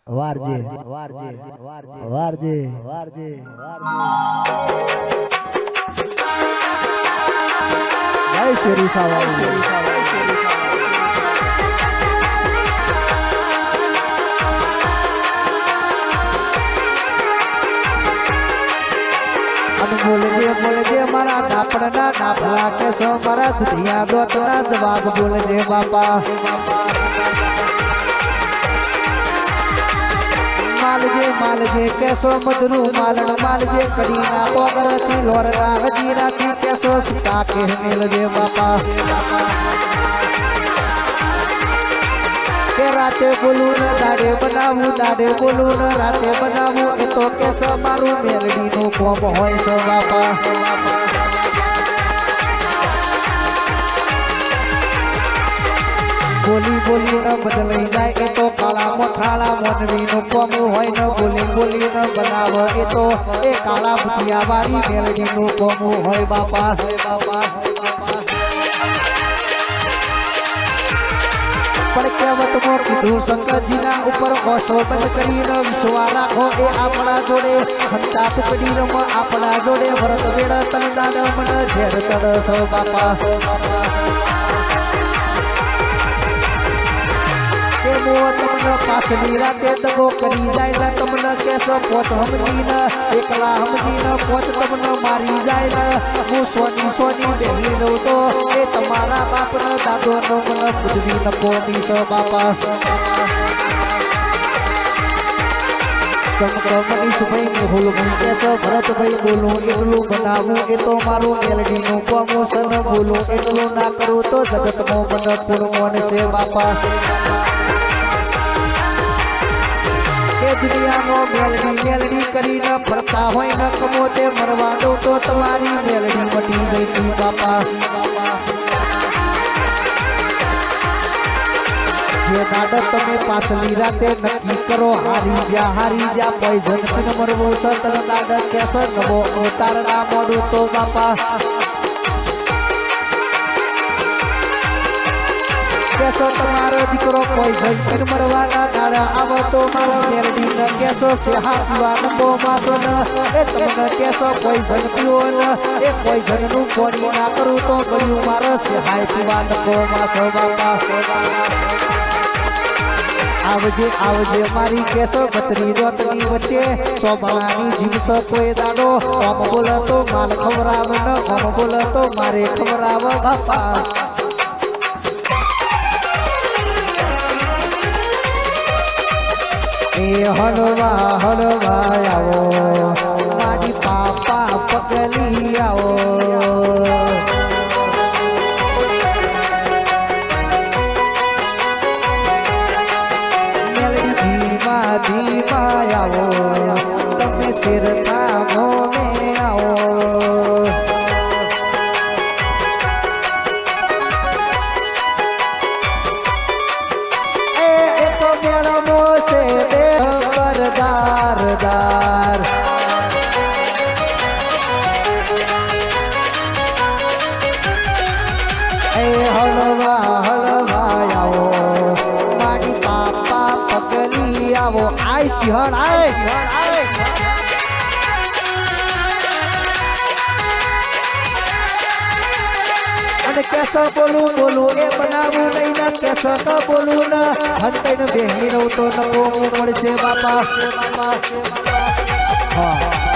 વારજે વારજે વારજે વારજે જય શેરી સાવાળી બોલજે મારા ડાપણના ડાપલા કેસો મારા દુનિયા દોતના જવાબ બોલજે બાપા માલજે કેસો મધરું માલણ માલજે કડીના પોગરથી લોરના હજીરાથી કેસો સુતા કે મેલજે બાપા કે રાતે બોલું ને દાડે બોલું ને રાતે બનાવું એ તો કેસ મારું મેલડીનું કોમ હોય છે બાપા બોલી ન બદલાઈ જાય એ તો કાળા મોઠાળા મોનવીનું કોમ હોય ને બોલી ન બનાવ એ તો એ કાળા ભૂતિયા વાળી મેલડીનું કોમ હોય બાપા પણ કહેવતમાં કીધું શંકરજીના ઉપર ઓછો બંધ કરીને વિશ્વા રાખો એ આપણા જોડે હંતા ટુકડી રમ આપણા જોડે ભરત વેળ તલદાન મન ઝેર ચડસ બાપા કે મો તમને પાછલી રાતે દગો કરી જાય ને તમને કેસો પોત સમજીને એકલા સમજીને પોત તમને મારી જાય ને હું સોની બેહી રહું તો એ તમારા બાપનો દાદોનો મને બુદ્ધિ ન કોમી છો બાપા મનીષભાઈ મેહુલ કેસો ભરતભાઈ બોલું એટલું બનાવું એ તો મારું મેલડીનું પ્રમોશન બોલું એટલું ના કરું તો જગતમાં મને પૂર્ણ છે બાપા કે દુનિયામાં મેલડી કરીને ફરતા હોય ન કમો તે મરવા દઉં તો તમારી મેલડી મટી ગઈ તી બાપા જે નાટક તમે પાછલી રાતે નક્કી કરો હારી જા પોઈઝન પીન મરવું છે તલ નાટક કેસ નવો ઉતારના મોડું તો બાપા કેસો તમારો દીકરો પોઈઝન પીન મરવાના દાડા આવો તો મારો મેરડી ન કેસો છે હાથવા નંબો માસો ન એ તમને કેસો પોઈઝન પીવો ન એ પોઈઝન નું પોણી ના કરું તો ગયું મારો છે હાય પીવા નંબો માસો બાપા આવજે મારી કેસો બતરી રોતની વચ્ચે સોભાણાની જીવસો કોઈ દાડો ઓમ બોલે તો માલ ખવરાવ ન ઓમ બોલે તો મારે ખવરાવ બાપા એ હળવા આવો મારી પાપા પગલી આવો ધીમા આવો તમે શેરના મોને આવો એ તો મેળવો છે દેહ પરદારદાર એ હળવા આવો મારી પાપા પગલી આવો આય સિંહણ આય અને કેસો બોલું એ બનાવું નહીં ને કેસો તો બોલું ને હંતાઈને બેહી રહું તો નવો મળશે બાપા હા